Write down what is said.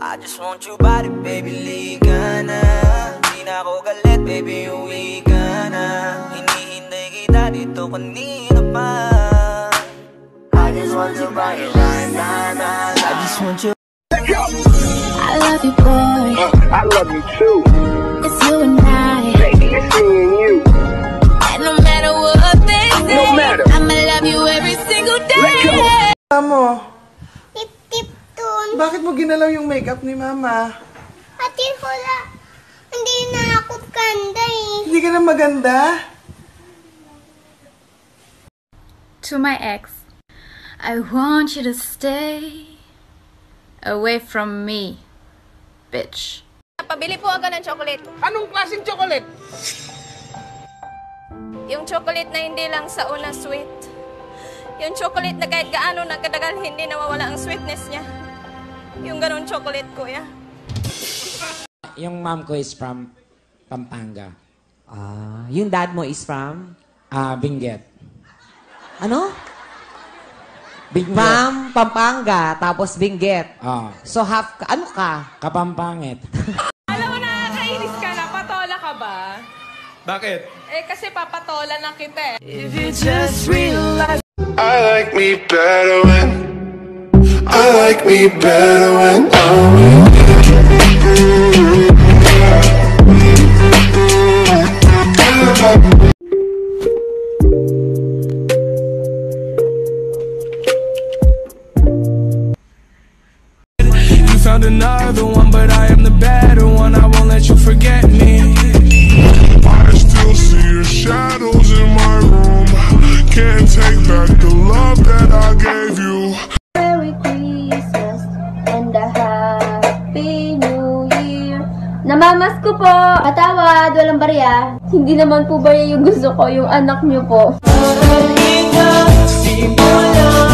I just want your body, baby, liga na. Di na ako galit, baby, uwi ka na. Hinihintay kita dito kanina pa. I just want your body right now. I just want your. I love you, boy. I love you too. It's you and I. Baby, it's me and you. And no matter what they say, No matter. I'ma love you every single day. Mo, Tip-tip dun. bakit mo ginalaw yung makeup ni Mama? Ate, wala. Hindi na ako ganda eh. Hindi ka na maganda? To my ex, I want you to stay away from me, bitch. Pabili po agad ng chocolate. Anong klaseng chocolate? Yung chocolate na hindi lang sa una sweet. Yung chocolate na kahit gaano nagkatagal hindi nawawala ang sweetness niya. Yung ganun chocolate, kuya. Yung mom ko is from Pampanga. Yung dad mo is from? Benguet. Ano? Benguet. From Pampanga, tapos Benguet. So half, ano ka? Kapampangit. Alam mo, nakakainis ka na. Patola ka ba? Bakit? Eh, kasi papatola na kita eh. If you just realize I like me better when I'm with You found another one, but I am the better one. I won't let you forget me. I still see your shadows in my room. Can't take back the love that I gave you. Merry Christmas and a Happy New Year. Namamas ko po. Patawad, walang barya. Hindi naman po barya yung gusto ko, yung anak niyo po. simula